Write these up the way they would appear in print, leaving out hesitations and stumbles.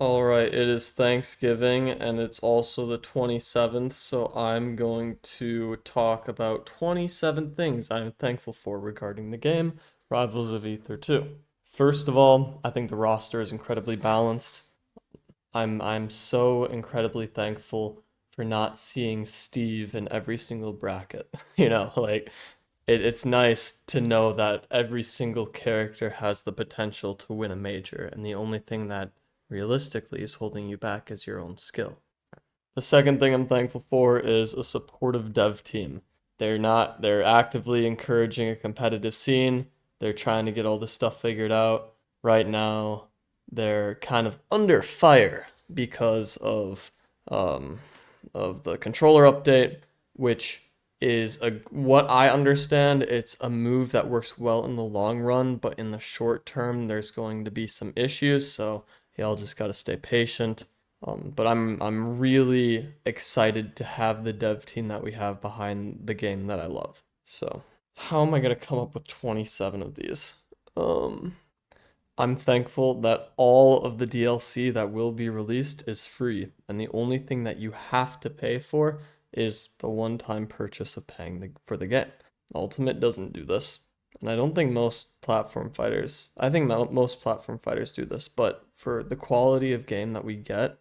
All right, it is Thanksgiving and it's also the 27th, so I'm going to talk about 27 things I'm thankful for regarding the game Rivals of Ether 2. First of all, I think the roster is incredibly balanced. I'm so incredibly thankful for not seeing Steve in every single bracket. It's nice to know that every single character has the potential to win a major, and the only thing that realistically is holding you back is your own skill. The second thing I'm thankful for is a supportive dev team. They're actively encouraging a competitive scene. They're trying to get all this stuff figured out. Right now, they're kind of under fire because um, of the controller update, which is what I understand, it's a move that works well in the long run, but in the short term, there's going to be some issues. So y'all just gotta stay patient. But I'm really excited to have the dev team that we have behind the game that I love. So how am I gonna come up with 27 of these? Um, I'm thankful that all of the DLC that will be released is free, and the only thing that you have to pay for is the one-time purchase of paying for the game. Ultimate doesn't do this, and I don't think I think most platform fighters do this, but for the quality of game that we get,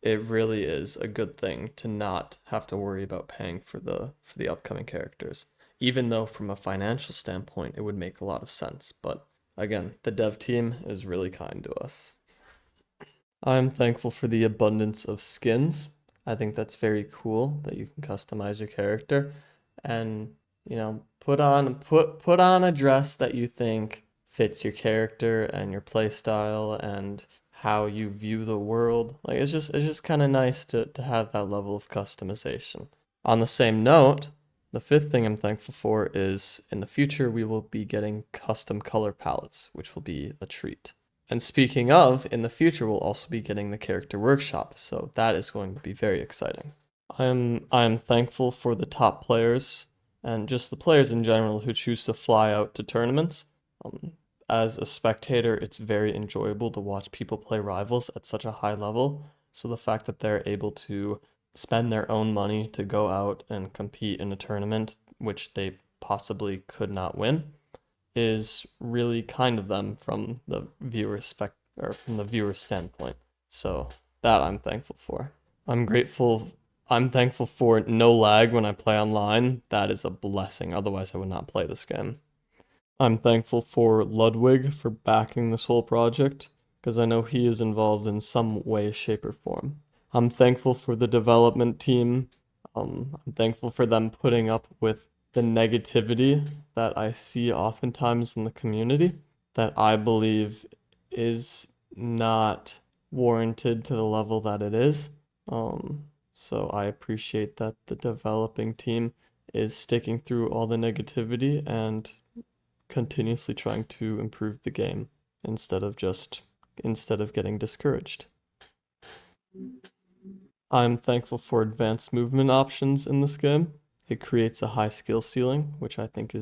it really is a good thing to not have to worry about paying for the upcoming characters. Even though from a financial standpoint it would make a lot of sense, but again, the dev team is really kind to us. I'm thankful for the abundance of skins. I think that's very cool that you can customize your character and, put on a dress that you think fits your character and your play style and how you view the world. Like it's just kind of nice to have that level of customization. On the same note, the fifth thing I'm thankful for is in the future we will be getting custom color palettes, which will be a treat. And speaking of, in the future we'll also be getting the character workshop, so that is going to be very exciting. I'm thankful for the top players and just the players in general who choose to fly out to tournaments. Um, as a spectator, it's very enjoyable to watch people play rivals at such a high level. So the fact that they're able to spend their own money to go out and compete in a tournament, which they possibly could not win, is really kind of them from the viewer's standpoint. So that I'm thankful for. I'm grateful I'm thankful for no lag when I play online. That is a blessing. Otherwise, I would not play this game. I'm thankful for Ludwig for backing this whole project because I know he is involved in some way, shape, or form. I'm thankful for the development team. I'm thankful for them putting up with the negativity that I see oftentimes in the community that I believe is not warranted to the level that it is. So I appreciate that the developing team is sticking through all the negativity and continuously trying to improve the game instead of getting discouraged. I'm thankful for advanced movement options in this game. It creates a high skill ceiling, which I think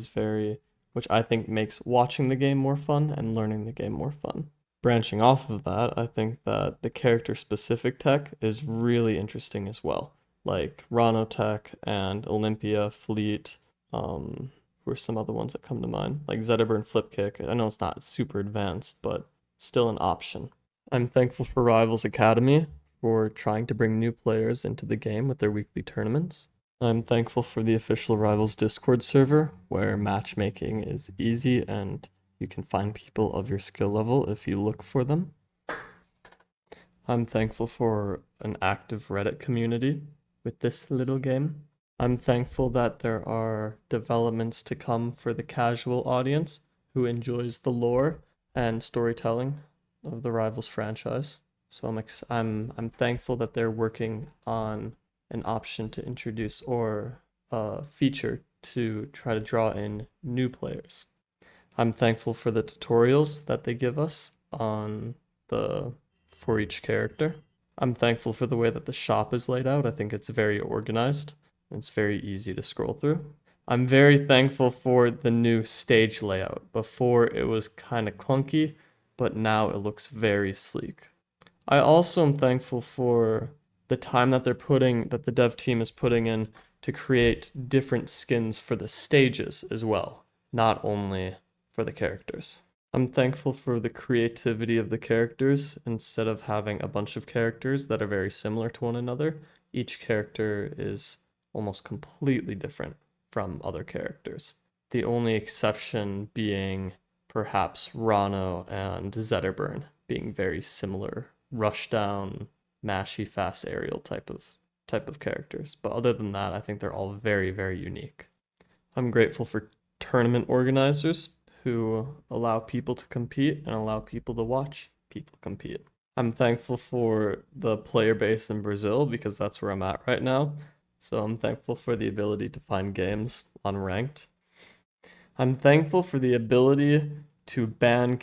makes watching the game more fun and learning the game more fun. Branching off of that, I think that the character specific tech is really interesting as well. Like Ronotech and Olympia, Fleet, were some other ones that come to mind. Like Zetaburn Flip Kick. I know it's not super advanced, but still an option. I'm thankful for Rivals Academy for trying to bring new players into the game with their weekly tournaments. I'm thankful for the official Rivals Discord server where matchmaking is easy and you can find people of your skill level if you look for them. I'm thankful for an active Reddit community with this little game. I'm thankful that there are developments to come for the casual audience who enjoys the lore and storytelling of the Rivals franchise. So I'm thankful that they're working on an option to introduce or a feature to try to draw in new players. I'm thankful for the tutorials that they give us on the for each character. I'm thankful for the way that the shop is laid out. I think it's very organized. It's very easy to scroll through. I'm very thankful for the new stage layout. Before it was kind of clunky, but now it looks very sleek. I also am thankful for the time that the dev team is putting in to create different skins for the stages as well, not only for the characters. I'm thankful for the creativity of the characters. Instead of having a bunch of characters that are very similar to one another, each character is almost completely different from other characters. The only exception being perhaps Rano and Zetterburn being very similar, rushdown, mashy, fast aerial type of characters. But other than that, I think they're all very, very unique. I'm grateful for tournament organizers who allow people to compete and allow people to watch people compete. I'm thankful for the player base in Brazil because that's where I'm at right now. So I'm thankful for the ability to find games on ranked. I'm thankful for the ability to ban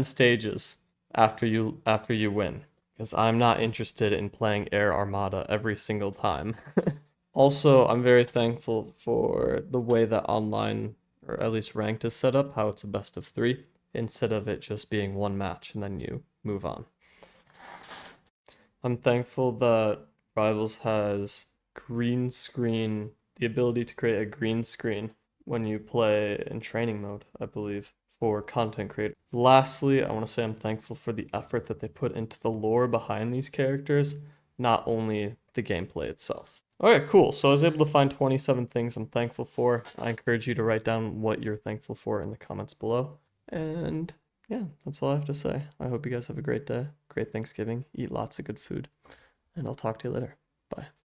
stages after you win because I'm not interested in playing Air Armada every single time. Also, I'm very thankful for the way that online, or at least ranked, is set up, how it's a best of three, instead of it just being one match and then you move on. I'm thankful that Rivals has green screen, the ability to create a green screen when you play in training mode, I believe, for content creators. Lastly, I want to say I'm thankful for the effort that they put into the lore behind these characters, not only the gameplay itself. Okay, cool. So I was able to find 27 things I'm thankful for. I encourage you to write down what you're thankful for in the comments below. And yeah, that's all I have to say. I hope you guys have a great day, great Thanksgiving, eat lots of good food, and I'll talk to you later. Bye.